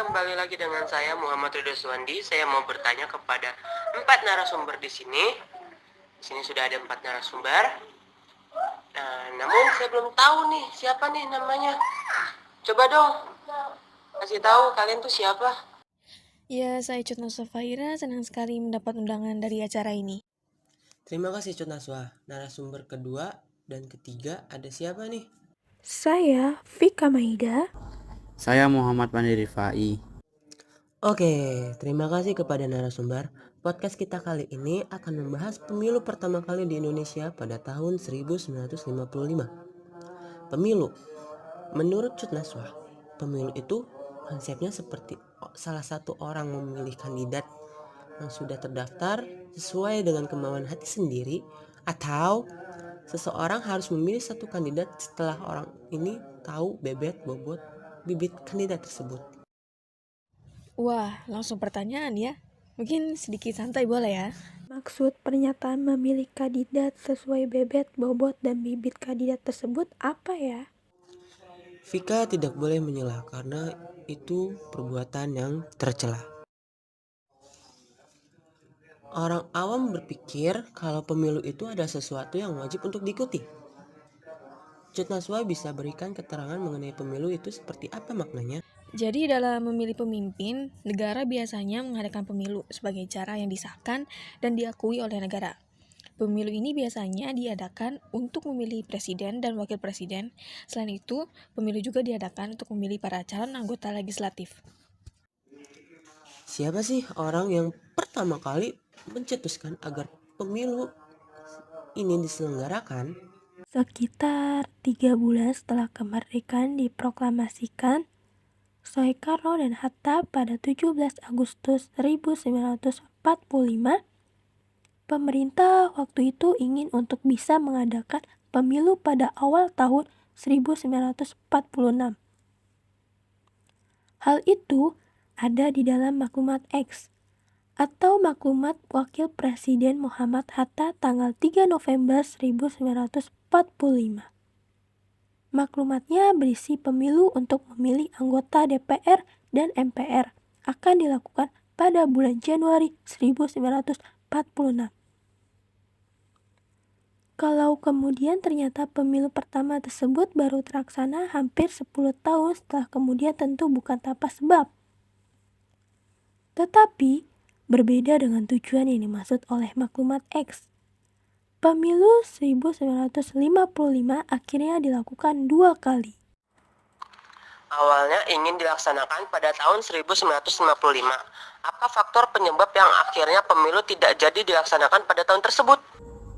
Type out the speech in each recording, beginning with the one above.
kembali lagi dengan saya Muhammad Ridho Suwandi. Saya mau bertanya kepada 4 narasumber di sini. Di sini sudah ada 4 narasumber. Nah, namun saya belum tahu nih siapa nih namanya. Coba dong kasih tahu kalian tuh siapa. Ya, saya Cutna Sofaira, senang sekali mendapat undangan dari acara ini. Terima kasih Cut Naswa. Narasumber kedua dan ketiga ada siapa nih? Saya Vika Maida. Saya Muhammad Pandi Rifai. Oke, terima kasih kepada narasumber. Podcast kita kali ini akan membahas pemilu pertama kali di Indonesia pada tahun 1955. Pemilu. Menurut Cut Naswa, pemilu itu konsepnya seperti salah satu orang memilih kandidat yang sudah terdaftar sesuai dengan kemauan hati sendiri, atau seseorang harus memilih satu kandidat setelah orang ini tahu bebet bobot bibit kandidat tersebut. Wah, langsung pertanyaan ya. Mungkin sedikit santai boleh ya? Maksud pernyataan memilih kandidat sesuai bebet, bobot, dan bibit kandidat tersebut apa ya? Vika tidak boleh menyela karena itu perbuatan yang tercela. Orang awam berpikir kalau pemilu itu ada sesuatu yang wajib untuk diikuti. Cut Naswa bisa berikan keterangan mengenai pemilu itu seperti apa maknanya? Jadi dalam memilih pemimpin, negara biasanya mengadakan pemilu sebagai cara yang disahkan dan diakui oleh negara. Pemilu ini biasanya diadakan untuk memilih presiden dan wakil presiden. Selain itu, pemilu juga diadakan untuk memilih para calon anggota legislatif. Siapa sih orang yang pertama kali mencetuskan agar pemilu ini diselenggarakan? Sekitar 3 bulan setelah kemerdekaan diproklamasikan, Soekarno dan Hatta pada 17 Agustus 1945, pemerintah waktu itu ingin untuk bisa mengadakan pemilu pada awal tahun 1946. Hal itu ada di dalam maklumat X atau maklumat Wakil Presiden Muhammad Hatta tanggal 3 November 1945. Maklumatnya berisi pemilu untuk memilih anggota DPR dan MPR akan dilakukan pada bulan Januari 1946. Kalau kemudian ternyata pemilu pertama tersebut baru terlaksana hampir 10 tahun setelah, kemudian tentu bukan tanpa sebab. Tetapi berbeda dengan tujuan yang dimaksud oleh maklumat X. Pemilu 1955 akhirnya dilakukan 2 kali. Awalnya ingin dilaksanakan pada tahun 1955. Apa faktor penyebab yang akhirnya pemilu tidak jadi dilaksanakan pada tahun tersebut?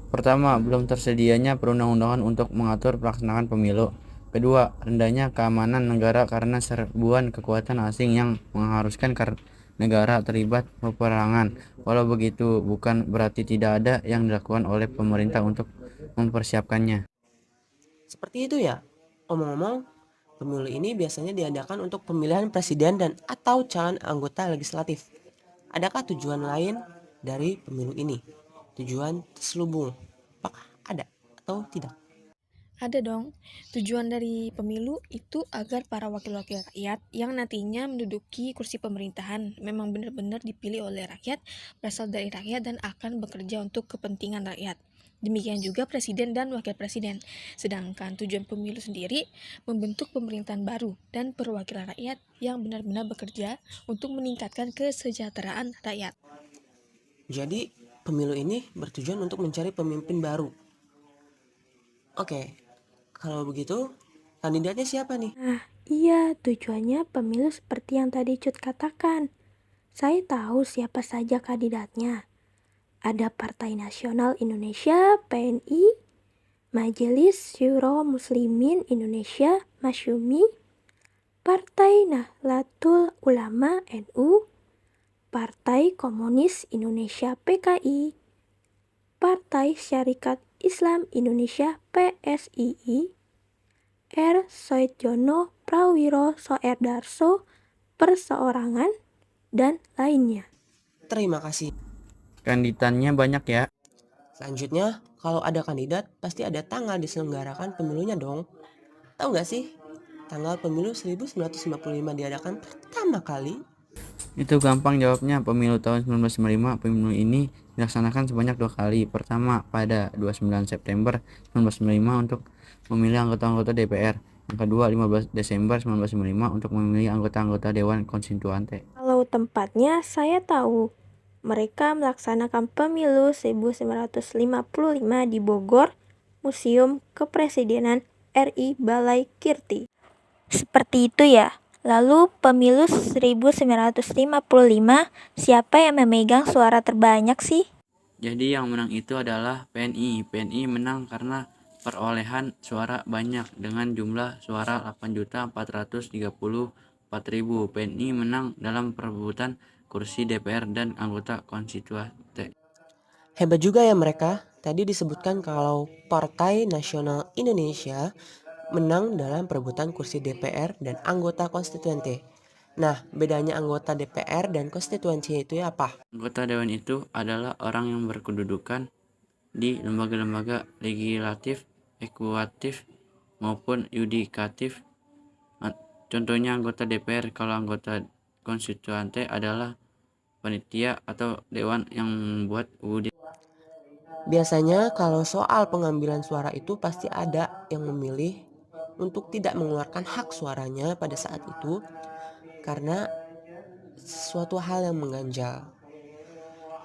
Pertama, belum tersedianya perundang-undangan untuk mengatur pelaksanaan pemilu. Kedua, rendahnya keamanan negara karena serbuan kekuatan asing yang mengharuskan negara terlibat peperangan. Walau begitu, bukan berarti tidak ada yang dilakukan oleh pemerintah untuk mempersiapkannya. Seperti itu ya. Omong-omong, pemilu ini biasanya diadakan untuk pemilihan presiden dan atau calon anggota legislatif. Adakah tujuan lain dari pemilu ini? Tujuan terselubung. Apakah ada atau tidak? Ada dong. Tujuan dari pemilu itu agar para wakil-wakil rakyat yang nantinya menduduki kursi pemerintahan memang benar-benar dipilih oleh rakyat, berasal dari rakyat dan akan bekerja untuk kepentingan rakyat. Demikian juga presiden dan wakil presiden. Sedangkan tujuan pemilu sendiri membentuk pemerintahan baru dan perwakilan rakyat yang benar-benar bekerja untuk meningkatkan kesejahteraan rakyat. Jadi, pemilu ini bertujuan untuk mencari pemimpin baru. Oke, kalau begitu, kandidatnya siapa nih? Nah, iya, tujuannya pemilu seperti yang tadi Cut katakan. Saya tahu siapa saja kandidatnya. Ada Partai Nasional Indonesia (PNI), Majelis Syuro Muslimin Indonesia (Masyumi), Partai Nahdlatul Ulama (NU), Partai Komunis Indonesia (PKI), Partai Syarikat Islam Indonesia (PSII), R. Soetjono Prawiro Soedarso Perseorangan, dan lainnya. Terima kasih. Kandidatnya banyak ya. Selanjutnya, kalau ada kandidat, pasti ada tanggal diselenggarakan pemilunya dong. Tahu nggak sih tanggal pemilu 1955 diadakan pertama kali? Itu gampang jawabnya. Pemilu tahun 1955, pemilu ini dilaksanakan sebanyak 2 kali. Pertama pada 29 September 1955 untuk memilih anggota-anggota DPR. Yang kedua 15 Desember 1955 untuk memilih anggota-anggota Dewan Konstituante. Kalau tempatnya saya tahu. Mereka melaksanakan pemilu 1955 di Bogor, Museum Kepresidenan RI Balai Kirti. Seperti itu ya. Lalu pemilu 1955, siapa yang memegang suara terbanyak sih? Jadi yang menang itu adalah PNI. PNI menang karena perolehan suara banyak dengan jumlah suara 8.434.000. PNI menang dalam perebutan kursi DPR dan anggota konstituante. Hebat juga ya mereka. Tadi disebutkan kalau Partai Nasional Indonesia menang dalam perebutan kursi DPR dan anggota konstituante. Nah, bedanya anggota DPR dan konstituante itu ya apa? Anggota dewan itu adalah orang yang berkedudukan di lembaga-lembaga legislatif, ekuatif, maupun yudikatif. Contohnya anggota DPR. Kalau anggota konstituante adalah panitia atau dewan yang membuat UUD. Biasanya kalau soal pengambilan suara itu pasti ada yang memilih untuk tidak mengeluarkan hak suaranya pada saat itu karena suatu hal yang mengganjal.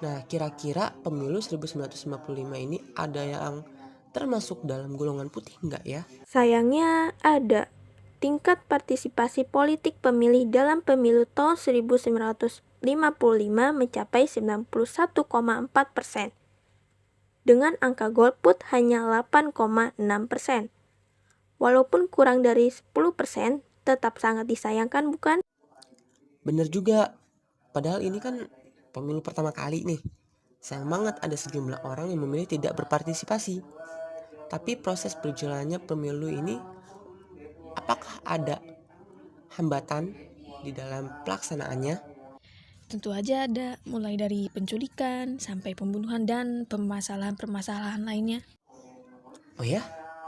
Nah, kira-kira pemilu 1955 ini ada yang termasuk dalam golongan putih enggak ya? Sayangnya ada. Tingkat partisipasi politik pemilih dalam pemilu tahun 1955 mencapai 91,4%. Dengan angka golput hanya 8,6%. Walaupun kurang dari 10%, tetap sangat disayangkan bukan? Bener juga. Padahal ini kan pemilu pertama kali nih. Sayang banget ada sejumlah orang yang memilih tidak berpartisipasi. Tapi proses berjalannya pemilu ini, apakah ada hambatan di dalam pelaksanaannya? Tentu aja ada, mulai dari penculikan sampai pembunuhan dan permasalahan-permasalahan lainnya. Oh ya?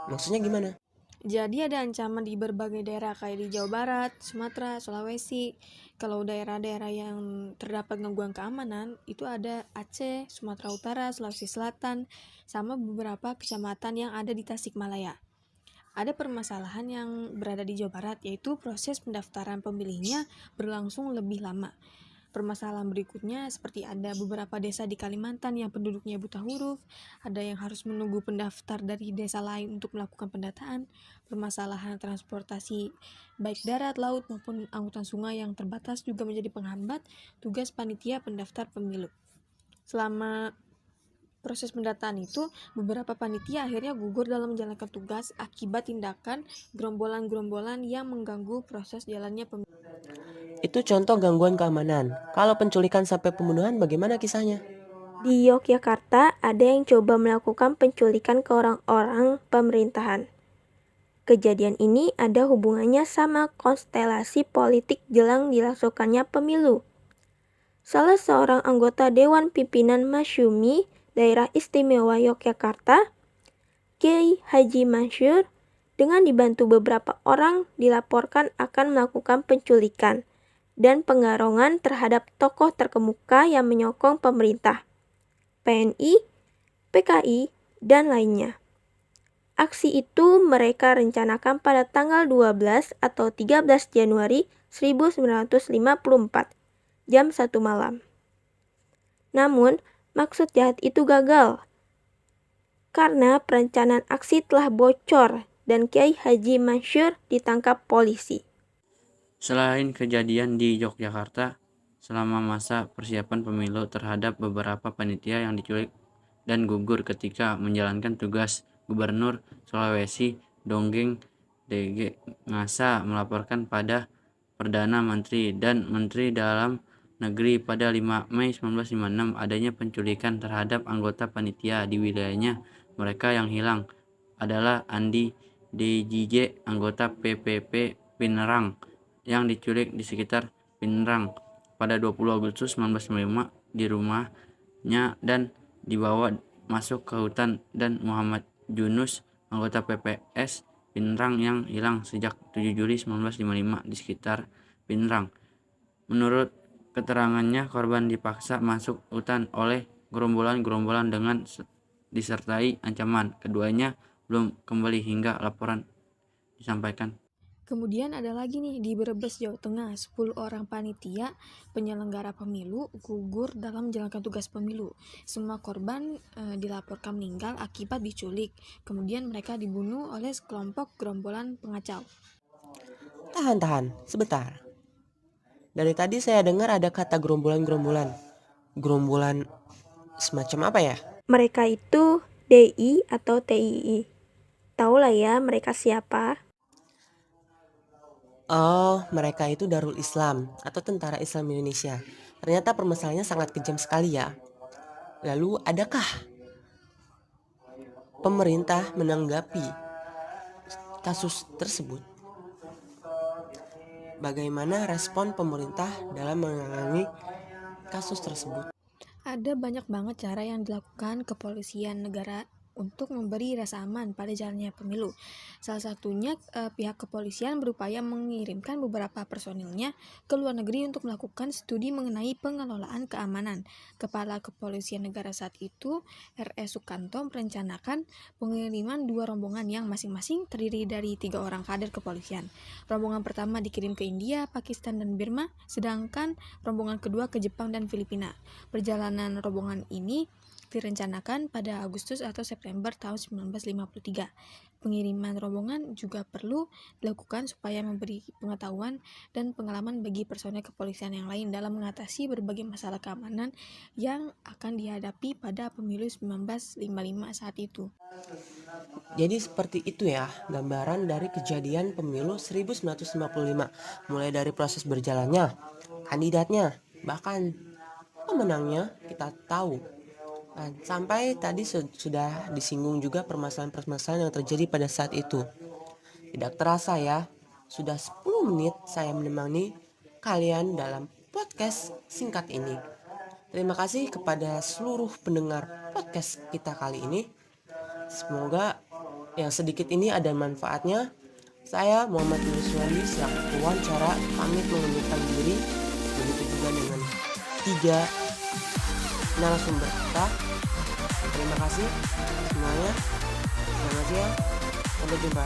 Maksudnya gimana? Jadi ada ancaman di berbagai daerah kayak di Jawa Barat, Sumatera, Sulawesi. Kalau daerah-daerah yang terdapat gangguan keamanan itu ada Aceh, Sumatera Utara, Sulawesi Selatan, sama beberapa kecamatan yang ada di Tasikmalaya. Ada permasalahan yang berada di Jawa Barat, yaitu proses pendaftaran pemilihnya berlangsung lebih lama. Permasalahan berikutnya seperti ada beberapa desa di Kalimantan yang penduduknya buta huruf, ada yang harus menunggu pendaftar dari desa lain untuk melakukan pendataan, permasalahan transportasi baik darat, laut maupun angkutan sungai yang terbatas juga menjadi penghambat tugas panitia pendaftar pemilu. Selama proses pendataan itu, beberapa panitia akhirnya gugur dalam menjalankan tugas akibat tindakan gerombolan-gerombolan yang mengganggu proses jalannya pemilu. Itu contoh gangguan keamanan. Kalau penculikan sampai pembunuhan bagaimana kisahnya? Di Yogyakarta ada yang coba melakukan penculikan ke orang-orang pemerintahan. Kejadian ini ada hubungannya sama konstelasi politik jelang dilangsungkannya pemilu. Salah seorang anggota Dewan Pimpinan Masyumi, Daerah Istimewa Yogyakarta, Kiai Haji Mansur, dengan dibantu beberapa orang dilaporkan akan melakukan penculikan dan penggarongan terhadap tokoh terkemuka yang menyokong pemerintah, PNI, PKI, dan lainnya. Aksi itu mereka rencanakan pada tanggal 12 atau 13 Januari 1954, jam 1 malam. Namun, maksud jahat itu gagal, karena perencanaan aksi telah bocor dan Kiai Haji Mansur ditangkap polisi. Selain kejadian di Yogyakarta, selama masa persiapan pemilu terhadap beberapa panitia yang diculik dan gugur ketika menjalankan tugas, Gubernur Sulawesi Donggeng DG Ngasa melaporkan pada Perdana Menteri dan Menteri Dalam Negeri pada 5 Mei 1956 adanya penculikan terhadap anggota panitia di wilayahnya. Mereka yang hilang adalah Andi DJJ, anggota PPP Pinerang, yang diculik di sekitar Pinerang pada 20 Agustus 1995 di rumahnya dan dibawa masuk ke hutan, dan Muhammad Yunus, anggota PPS Pinerang yang hilang sejak 7 Juli 1955 di sekitar Pinerang. Menurut keterangannya, korban dipaksa masuk hutan oleh gerombolan-gerombolan dengan disertai ancaman. Keduanya belum kembali hingga laporan disampaikan. Kemudian ada lagi nih di Brebes, Jawa Tengah, 10 orang panitia penyelenggara pemilu gugur dalam menjalankan tugas pemilu. Semua korban dilaporkan meninggal akibat diculik. Kemudian mereka dibunuh oleh sekelompok gerombolan pengacau. Tahan, sebentar. Dari tadi saya dengar ada kata gerombolan-gerombolan. Gerombolan semacam apa ya? Mereka itu DI atau TII. Tahu lah ya mereka siapa? Oh, mereka itu Darul Islam atau Tentara Islam Indonesia. Ternyata permasalahannya sangat kejam sekali ya. Lalu adakah pemerintah menanggapi kasus tersebut? Bagaimana respon pemerintah dalam menangani kasus tersebut? Ada banyak banget cara yang dilakukan kepolisian negara untuk memberi rasa aman pada jalannya pemilu. Salah satunya pihak kepolisian berupaya mengirimkan beberapa personilnya ke luar negeri untuk melakukan studi mengenai pengelolaan keamanan. Kepala Kepolisian Negara saat itu, R.S. Sukanto, merencanakan pengiriman 2 rombongan yang masing-masing terdiri dari 3 orang kader kepolisian. Rombongan pertama dikirim ke India, Pakistan, dan Burma, sedangkan rombongan kedua ke Jepang dan Filipina. Perjalanan rombongan ini direncanakan pada Agustus atau September tahun 1953. Pengiriman rombongan juga perlu dilakukan supaya memberi pengetahuan dan pengalaman bagi personel kepolisian yang lain dalam mengatasi berbagai masalah keamanan yang akan dihadapi pada pemilu 1955 saat itu. Jadi seperti itu ya gambaran dari kejadian pemilu 1955. Mulai dari proses berjalannya, kandidatnya, bahkan pemenangnya kita tahu. Nah, sampai tadi sudah disinggung juga permasalahan-permasalahan yang terjadi pada saat itu. Tidak terasa ya, sudah 10 menit saya menemani kalian dalam podcast singkat ini. Terima kasih kepada seluruh pendengar podcast kita kali ini. Semoga yang sedikit ini ada manfaatnya. Saya Muhammad Yunus Wandi selaku pewawancara pamit mengundurkan diri. Begitu juga dengan 3 narasumber kita. Terima kasih semuanya. Selamat siang. Sampai jumpa.